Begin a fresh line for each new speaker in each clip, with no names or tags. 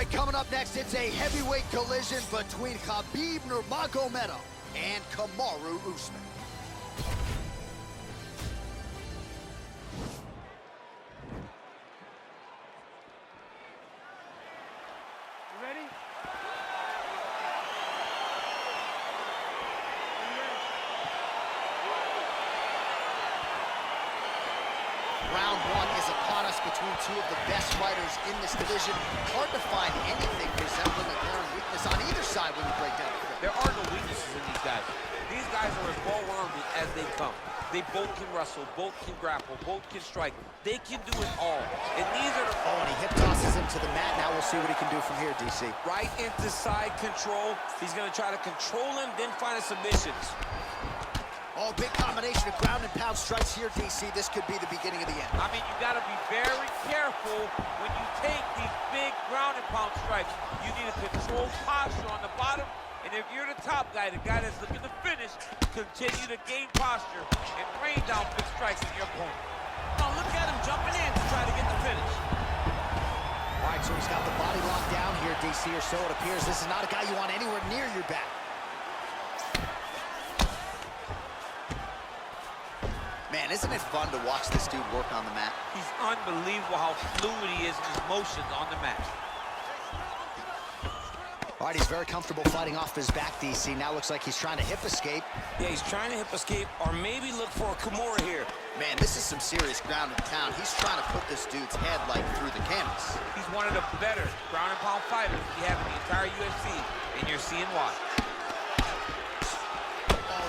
right, coming up next, it's a heavyweight collision between Khabib Nurmagomedov and Kamaru Usman.
You ready?
Round one is upon us between two of the best fighters in this division. Hard to find anything resembling a glaring weakness on either side when you break down the film.
There are no weaknesses in these guys. These guys are as well-rounded as they come. They both can wrestle, both can grapple, both can strike. They can do it all. And these are the...
Oh, and he hip tosses him to the mat. Now we'll see what he can do from here, DC.
Right into side control. He's going to try to control him, then find a submission.
Oh, big combination of ground and pound strikes here, DC. This could be the beginning of the end.
I mean, you got to be very careful when you take these big ground and pound strikes. You need a controlled posture on the bottom. And if you're the top guy, the guy that's looking to finish, continue to gain posture and rain down big strikes on your opponent. Now look at him jumping in to try to get the finish.
All right, so he's got the body locked down here, DC, or so it appears. This is not a guy you want anywhere near your back. Man, isn't it fun to watch this dude work on the mat?
He's unbelievable how fluid he is in his motions on the mat.
All right, he's very comfortable fighting off his back, DC. Now looks like he's trying to hip escape.
Yeah, he's trying to hip escape or maybe look for a Kimura here.
Man, this is some serious ground and pound. He's trying to put this dude's head, like, through the canvas.
He's one of the better ground and pound fighters we have in the entire UFC, and you're seeing why.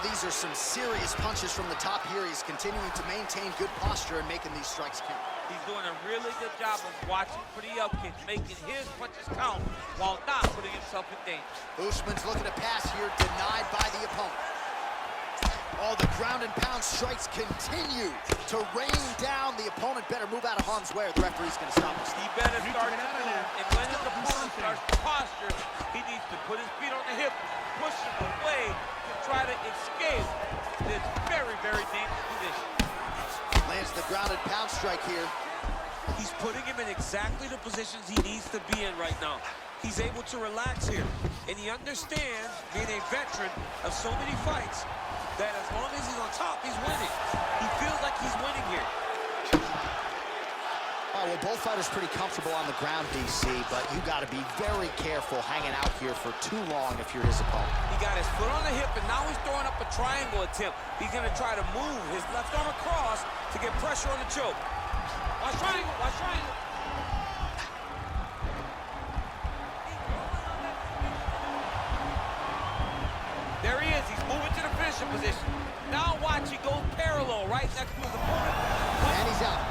These are some serious punches from the top here. He's continuing to maintain good posture and making these strikes count.
He's doing a really good job of watching for the up kicks, making his punches count while not putting himself in danger.
Usman's looking to pass here, denied by the opponent. All the ground and pound strikes continue to rain down. The opponent better move out of harm's way or the referee's going to stop us.
He better start to move, and when his opponent starts to posture, he needs to put his feet on the hip, push him away, try to escape this very, very dangerous position.
Lands the ground and pound strike here.
He's putting him in exactly the positions he needs to be in right now. He's able to relax here, and he understands, being a veteran of so many fights, that as long as he's on top, he's winning. He feels like he's winning here.
Well, both fighters pretty comfortable on the ground, DC, but you got to be very careful hanging out here for too long if you're his opponent.
He got his foot on the hip, and now he's throwing up a triangle attempt. He's going to try to move his left arm across to get pressure on the choke. Watch triangle, watch triangle. There he is. He's moving to the finishing position. Now watch, he goes parallel right next to his opponent.
And he's out.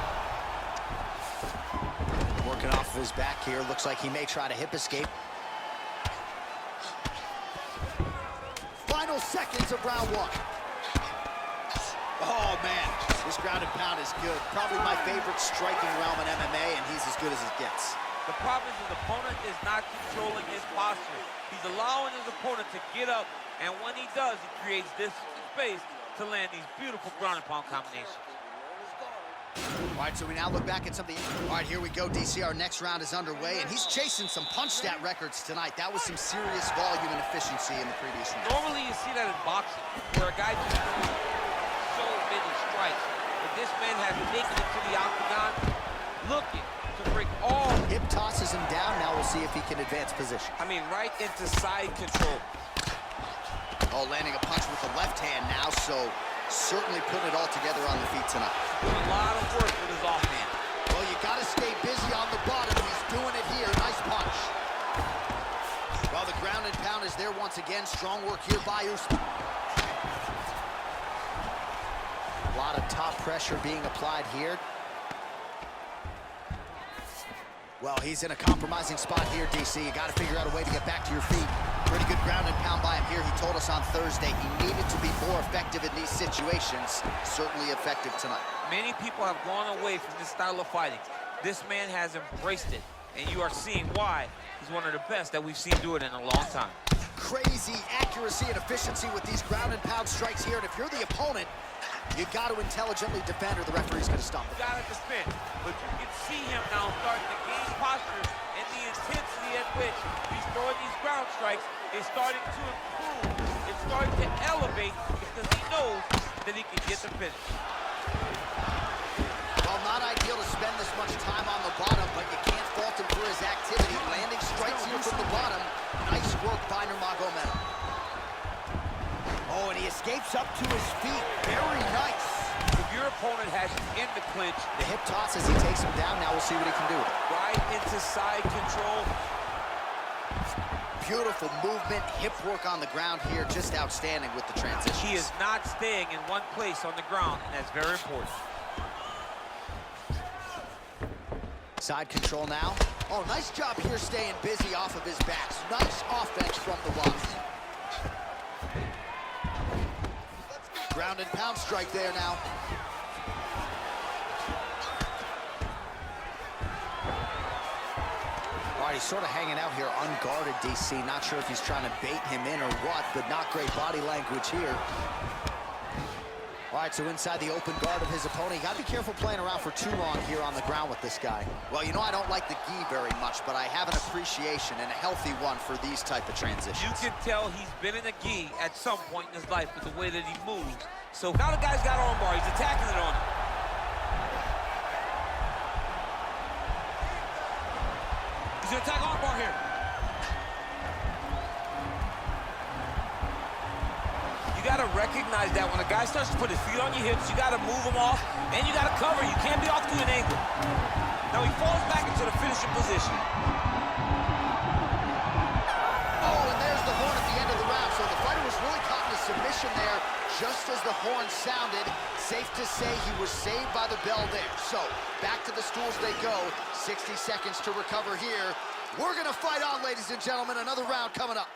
Working off of his back here. Looks like he may try to hip escape. Final seconds of round one. Oh, man. This ground and pound is good. Probably my favorite striking realm in MMA, and he's as good as it gets.
The problem is his opponent is not controlling his posture. He's allowing his opponent to get up, and when he does, he creates this space to land these beautiful ground and pound combinations.
All right, so we now look back at something. All right, here we go, DC. Our next round is underway, and he's chasing some punch stat records tonight. That was some serious volume and efficiency in the previous round.
Normally, you see that in boxing, where a guy just throws so many strikes. But this man has taken it to the octagon, looking to bring all...
Hip tosses him down. Now we'll see if he can advance position.
I mean, right into side control.
Oh, landing a punch with the left hand now, so certainly putting it all together on the feet tonight.
Doing a lot of work with his offhand.
Well, you got to stay busy on the bottom. He's doing it here. Nice punch. Well, the ground and pound is there once again. Strong work here by Usman. A lot of top pressure being applied here. Well, he's in a compromising spot here, DC. You got to figure out a way to get back to your feet. Pretty good ground and pound by him here. He told us on Thursday he needed to be more effective in these situations. Certainly effective tonight.
Many people have gone away from this style of fighting. This man has embraced it, and you are seeing why he's one of the best that we've seen do it in a long time.
Crazy accuracy and efficiency with these ground and pound strikes here, and if you're the opponent, You got to intelligently defend or the referee's going to stop it.
You got to defend. But you can see him now starting to gain posture, and the intensity at which he's throwing these ground strikes is starting to improve. It's starting to elevate because he knows that he can get the finish.
Well, not ideal to spend this much time on the bottom, but you can't fault him for his activity. Landing strikes here from the bottom. Nice work by Nurmagomedov. Oh, and he escapes up to his feet. Very nice.
If your opponent has you in the clinch,
the hip toss as he takes him down. Now we'll see what he can do with it.
Right into side control.
Beautiful movement, hip work on the ground here. Just outstanding with the transition.
He is not staying in one place on the ground, and that's very important.
Side control now. Oh, nice job here staying busy off of his backs. Nice offense from the box. Ground and pound strike there now. All right, he's sort of hanging out here unguarded, DC. Not sure if he's trying to bait him in or what, but not great body language here. All right, so inside the open guard of his opponent. You got to be careful playing around for too long here on the ground with this guy. Well, you know, I don't like the gi very much, but I have an appreciation and a healthy one for these type of transitions.
You can tell he's been in a gi at some point in his life with the way that he moves. So now the guy's got armbar. He's attacking it on him. He's gonna attack armbar here. You gotta recognize that when a guy starts to put his feet on your hips, you gotta move him off, and you gotta cover. You can't be off to an angle. Now he falls back into the finishing position.
Oh, and there's the horn at the end of the round. So the fighter was really caught in a submission there just as the horn sounded. Safe to say he was saved by the bell there. So back to the stools they go. 60 seconds to recover here. We're gonna fight on, ladies and gentlemen. Another round coming up.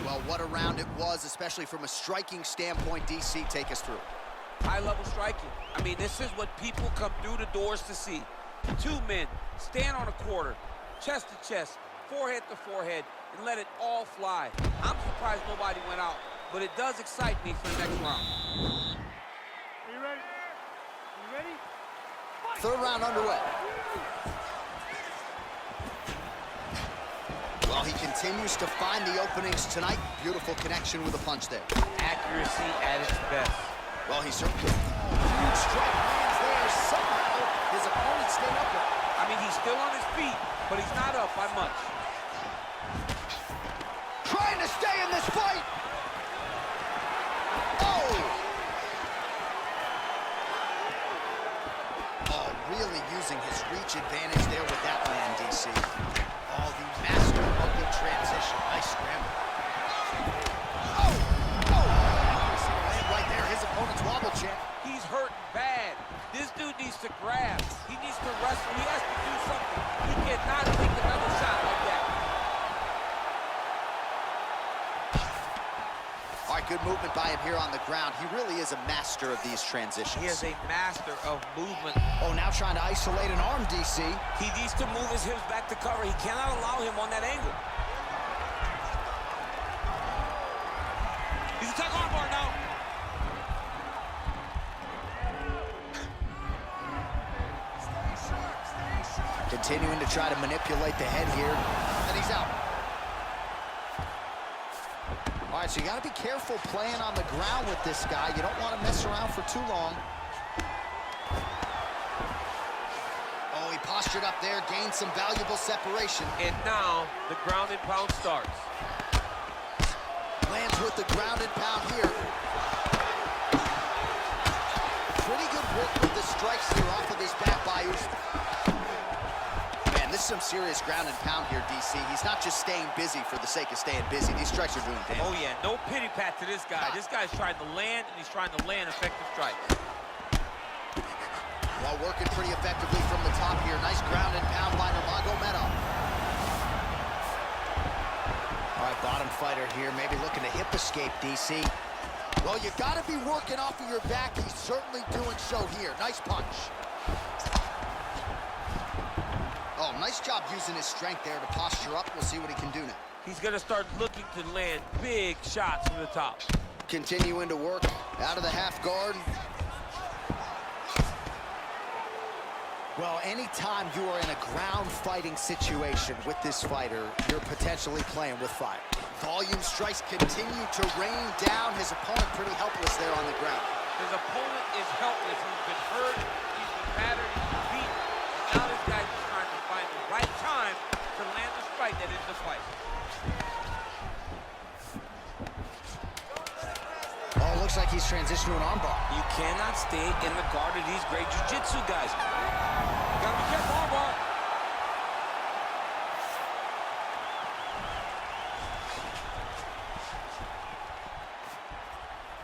Well, what a round it was, especially from a striking standpoint. DC, take us through.
High-level striking. I mean, this is what people come through the doors to see. Two men stand on a quarter, chest to chest, forehead to forehead, and let it all fly. I'm surprised nobody went out, but it does excite me for the next round.
Are you ready? You ready?
Third round underway. Well, he continues to find the openings tonight. Beautiful connection with a punch there.
Accuracy at its best.
Well, he certainly... Huge strike lands there. Somehow, his opponent stayed up with him.
I mean, he's still on his feet, but he's not up by much.
Trying to stay in this fight. Oh! Oh, really using his reach advantage there with that land, DC. Oh, the master of the transition. Nice scramble. Oh! Oh! Land right there. His opponent's wobble champ.
He's hurt bad. This dude needs to grab. He needs to wrestle. He has to do something. He cannot take another shot like that.
All right, good movement by him here on the ground. He really is a master of these transitions.
He is a master of movement.
Oh, now trying to isolate an arm, DC.
He needs to move his hips back to cover. He cannot allow him on that angle. He's attacking armbar now.
Continuing to try to manipulate the head here. And he's out. All right, so you got to be careful playing on the ground with this guy. You don't want to mess around for too long. Oh, he postured up there, gained some valuable separation.
And now the ground and pound starts.
Lands with the ground and pound here. Pretty good work with the strikes here off of his back bayous. Man, this is some serious ground and pound here, DC. He's not just staying busy for the sake of staying busy. These strikes are doing damage.
Oh, yeah, no pity pat to this guy. This guy's trying to land, and he's trying to land effective strikes.
While working pretty effectively from the top here. Nice ground and pound by Nurmagomedov. All right, bottom fighter here, maybe looking to hip escape, DC. Well, you got to be working off of your back. He's certainly doing so here. Nice punch. Oh, nice job using his strength there to posture up. We'll see what he can do now.
He's gonna start looking to land big shots from the top.
Continuing to work out of the half guard. Well, anytime you are in a ground fighting situation with this fighter, you're potentially playing with fire. Volume strikes continue to rain down. His opponent pretty helpless there on the ground.
His opponent is helpless. He's been hurt, he's been battered, he's been beaten. Now this guy's just trying to find the right time to land the strike that ends the fight.
Oh, looks like he's transitioned to an armbar.
You cannot stay in the guard of these great jiu-jitsu guys.
You gotta be careful, armbar.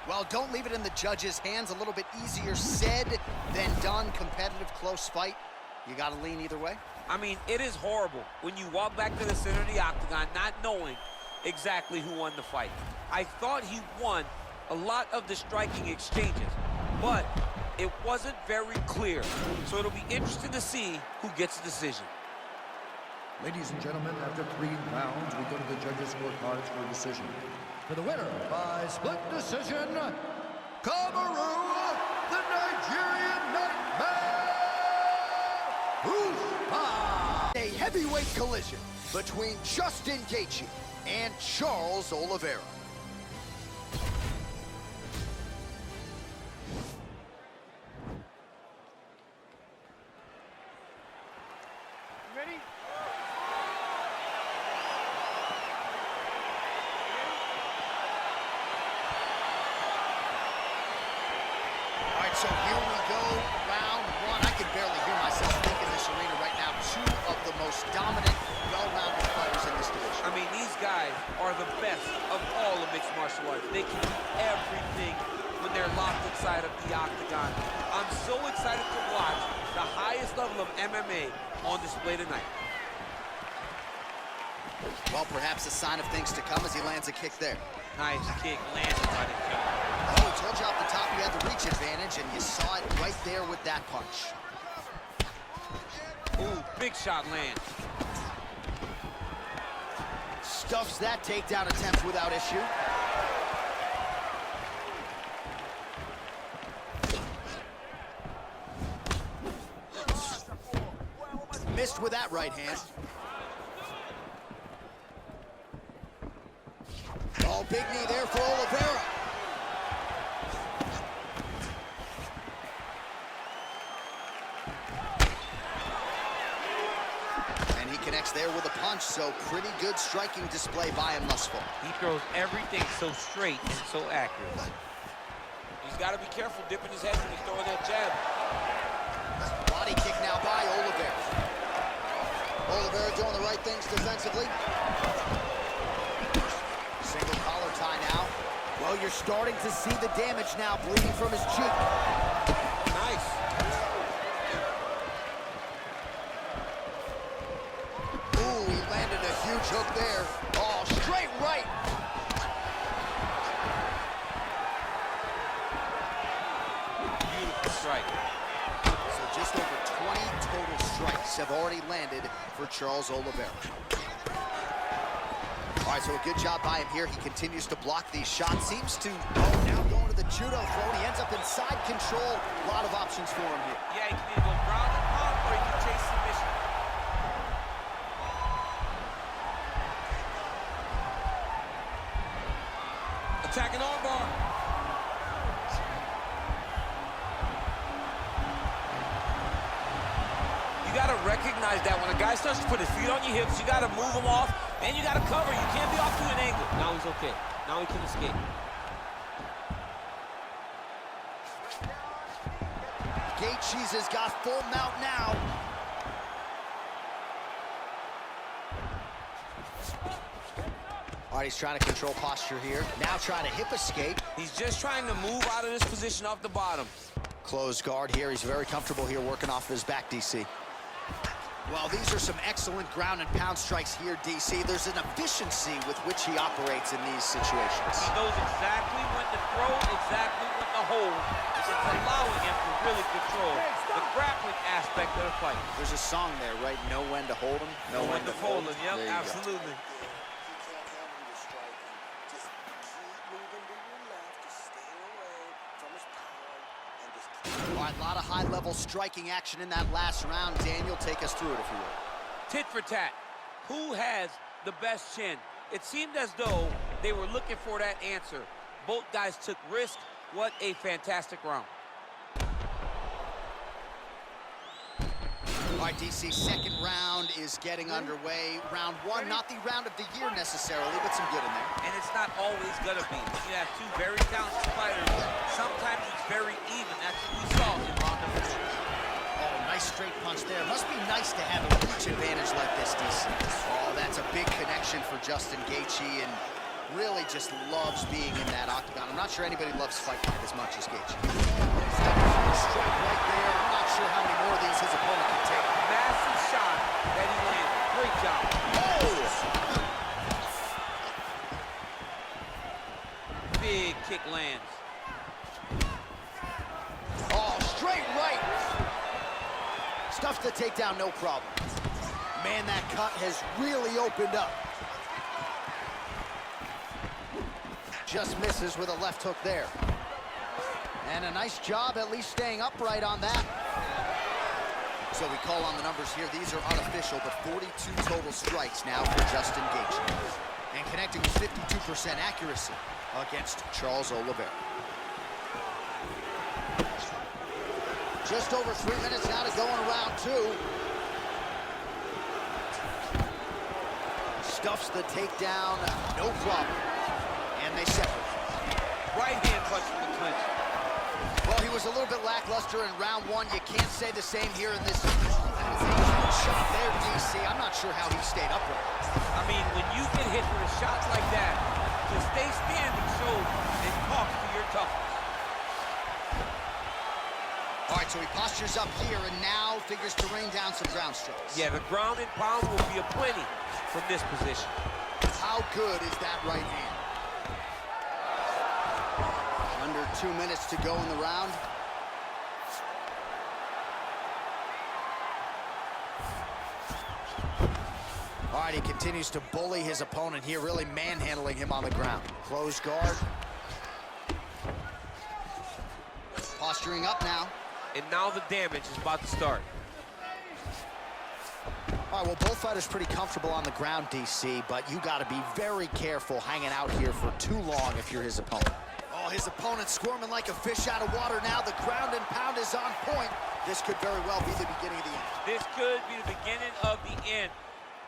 Well, don't leave it in the judge's hands. A little bit easier said than done. Competitive, close fight. You got to lean either way.
I mean, it is horrible when you walk back to the center of the octagon not knowing exactly who won the fight. I thought he won a lot of the striking exchanges, but it wasn't very clear. So it'll be interesting to see who gets the decision.
Ladies and gentlemen, after 3 rounds, we go to the judges' scorecards for a decision. For the winner by split decision, Cameroon, the Nigerian Nightmare, Usman.
A heavyweight collision between Justin Gaethje and Charles Oliveira.
Ready?
All right, so here we go, round 1. I can barely hear myself think in this arena right now. 2 of the most dominant, well-rounded fighters in this division.
I mean, these guys are the best of all of mixed martial arts. They can do everything when they're locked inside of the octagon. I'm so excited to watch the highest level of MMA on display tonight.
Well, perhaps a sign of things to come as he lands a kick there.
Nice kick, landed by the killer.
Oh, he told you off the top you had the reach advantage, and you saw it right there with that punch.
Ooh, big shot lands.
Stuffs that takedown attempt without issue. Missed with that right hand. Oh, big knee there for Oliveira. And he connects there with a punch, so pretty good striking display by him thus far.
He throws everything so straight and so accurate. He's got to be careful dipping his head when he's throwing that jab.
Body kick now by Oliveira. Oliveira doing the right things defensively. Single collar tie now. Well, you're starting to see the damage now, bleeding from his cheek.
Nice.
Ooh, he landed a huge hook there. Oh, straight right.
Beautiful strike.
So just over 20 total strikes have already landed for Charles Oliveira. All right, so a good job by him here. He continues to block these shots. Seems to, now going to the judo throw. He ends up inside control. A lot of options for him here.
Yeah, he can either go ground and pound or he can chase submission. Attacking armbar. You gotta recognize that when a guy starts to put his feet on your hips, you gotta move him off, and you gotta cover. You can't be off to an angle. Now he's okay. Now he can escape.
Gaethje has got full mount now. All right, he's trying to control posture here. Now trying to hip escape.
He's just trying to move out of this position off the bottom.
Closed guard here. He's very comfortable here working off his back, DC. Well, these are some excellent ground and pound strikes here, DC. There's an efficiency with which he operates in these situations.
He knows exactly when to throw, exactly when to hold. It's allowing him to really control the grappling aspect of the fight.
There's a song there, right? Know when to hold him,
Know when to fold him. Yep,
There you go.
absolutely.
All right, a lot of high-level striking action in that last round. Daniel, take us through it, if you will.
Tit for tat. Who has the best chin? It seemed as though they were looking for that answer. Both guys took risk. What a fantastic round.
All right, DC, second round is getting underway. Round one, not the round of the year necessarily, but some good in there.
And it's not always gonna be. You have two very talented fighters. Sometimes it's very even. That's what we saw in round number 2.
Oh, nice straight punch there. Must be nice to have a reach advantage like this, DC. Oh, that's a big connection for Justin Gaethje, and really just loves being in that octagon. I'm not sure anybody loves Fight Night as much as Gaethje. Strike right there. I'm not sure how many more of these his opponent can take.
Massive shot that he landed. Great job. Oh! Big kick lands.
Oh, straight right. Stuffs the takedown, no problem. Man, that cut has really opened up. Just misses with a left hook there. And a nice job at least staying upright on that. So we call on the numbers here. These are unofficial, but 42 total strikes now for Justin Gaethje. And connecting with 52% accuracy against Charles Oliveira. Just over 3 minutes now to go in round 2. Stuffs the takedown, no problem. And they separate.
Right hand punch from the clinch.
Well, he was a little bit lackluster in round 1. You can't say the same here in this. That is a huge shot there, DC. I'm not sure how he stayed upright.
I mean, when you get hit with a shot like that, to stay standing shows and talks to your toughness.
All right, so he postures up here and now figures to rain down some ground strikes.
Yeah, the ground and pound will be aplenty from this position.
How good is that right hand? Under 2 minutes to go in the round. All right, he continues to bully his opponent here, really manhandling him on the ground. Closed guard. Posturing up now.
And now the damage is about to start.
All right, well, both fighters pretty comfortable on the ground, DC, but you got to be very careful hanging out here for too long if you're his opponent. Oh, his opponent squirming like a fish out of water now. The ground and pound is on point. This could very well be the beginning of the end.
This could be the beginning of the end.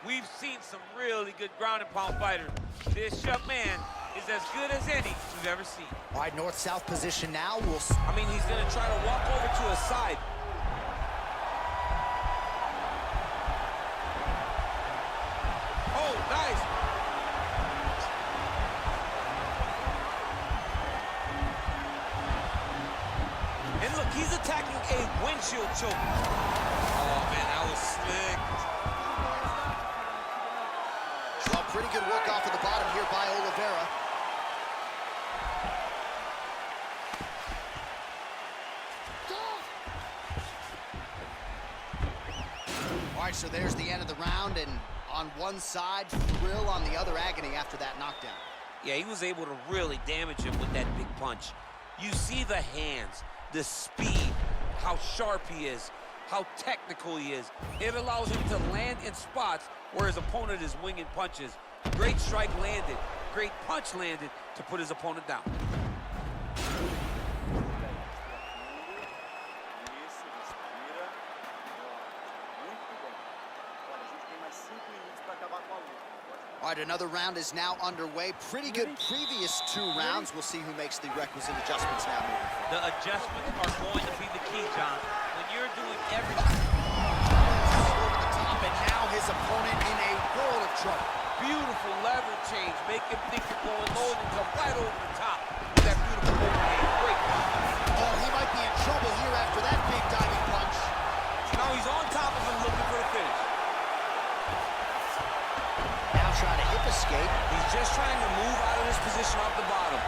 We've seen some really good ground and pound fighters. This young man is as good as any we've ever seen.
All right, north-south position now.
I mean, he's going to try to walk over to his side. Oh, nice. And look, he's attacking a windshield choke. Oh, man, that was slick.
Well, pretty good work off of the bottom here by Oliveira. All right, so there's the end of the round, and on one side, thrill, on the other, agony after that knockdown.
Yeah, he was able to really damage him with that big punch. You see the hands, the speed, how sharp he is, how technical he is. It allows him to land in spots where his opponent is winging punches. Great strike landed, great punch landed to put his opponent down.
All right, another round is now underway. Pretty good previous 2 rounds. We'll see who makes the requisite adjustments now moving forward.
The adjustments are going to be the key, John. When you're doing everything.
Over the top, and now his opponent in a world of trouble.
Beautiful lever change. Make him think you're going low and come right over the top with that beautiful overhand. Great.
Oh, he might be in trouble here after that big diving punch.
Now he's on top of him looking for the finish.
Now trying to hip escape.
He's just trying to move out of this position off the bottom.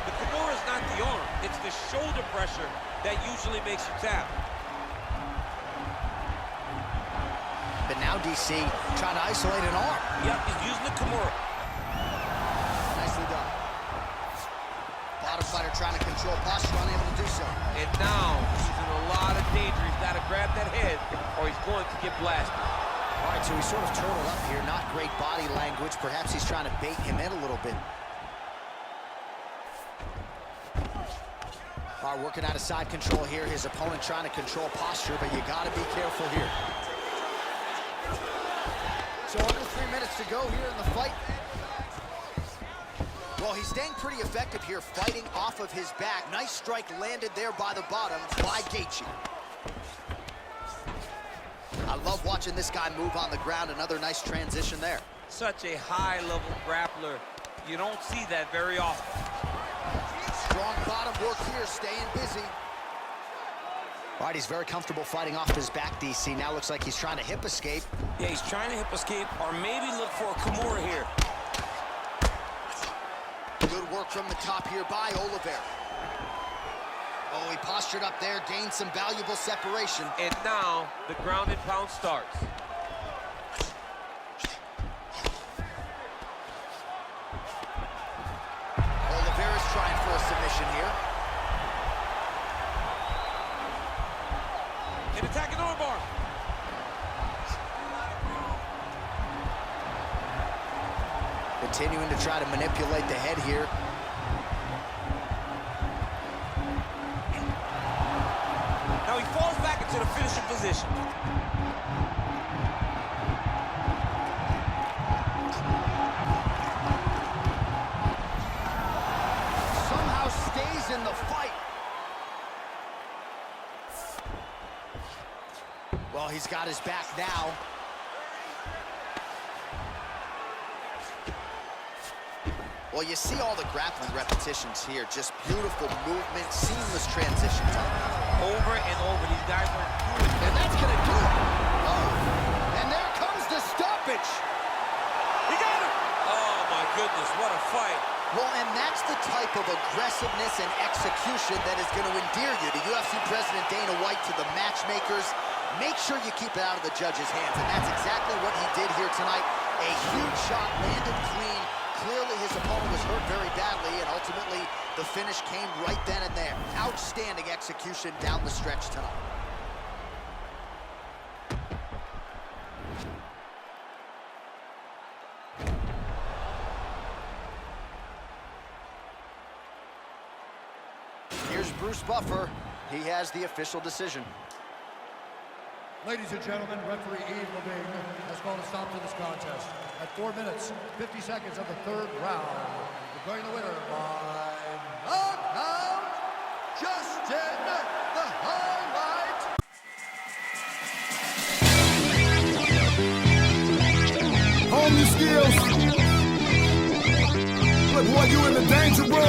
The Kimura is not the arm. It's the shoulder pressure that usually makes you tap.
But now DC trying to isolate an arm.
Yep, he's using the Kimura.
Nicely done. fighter trying to control posture, unable to do so.
And now he's in a lot of danger. He's got to grab that head or he's going to get blasted.
All right, so he's sort of turtled up here. Not great body language. Perhaps he's trying to bait him in a little bit. All right, working out of side control here. His opponent trying to control posture, but you got to be careful here. So under 3 minutes to go here in the fight. Well, he's staying pretty effective here, fighting off of his back. Nice strike landed there by the bottom by Gaethje. I love watching this guy move on the ground. Another nice transition there.
Such a high-level grappler. You don't see that very often.
Strong bottom work here, staying busy. All right, he's very comfortable fighting off his back, DC. Now looks like he's trying to hip escape.
Yeah, he's trying to hip escape or maybe look for a Kimura here.
Good work from the top here by Oliveira. Oh, he postured up there, gained some valuable separation.
And now the ground and pound starts.
Oliveira's trying for a submission here.
An attacking armbar.
Continuing to try to manipulate the head here.
Now he falls back into the finishing position.
Somehow stays in the fight. Well, he's got his back now. Well, you see all the grappling repetitions here. Just beautiful movement, seamless transitions.
Over and over, these guys are doing it.
And that's going to do it. Oh, and there comes the stoppage.
He got him! Oh, my goodness, what a fight.
Well, and that's the type of aggressiveness and execution that is going to endear you to UFC President Dana White, to the matchmakers. Make sure you keep it out of the judges' hands, and that's exactly what he did here tonight. A huge shot landed clean. Clearly his opponent was hurt very badly, and ultimately the finish came right then and there. Outstanding execution down the stretch tonight. Here's Bruce Buffer. He has the official decision.
Ladies and gentlemen, referee Yves Levine has called a stop to this contest at 4 minutes, 50 seconds of the third round. Declaring the winner by knockout, Justin the Highlight.
Hone your skills. Look, boy, you in the danger room.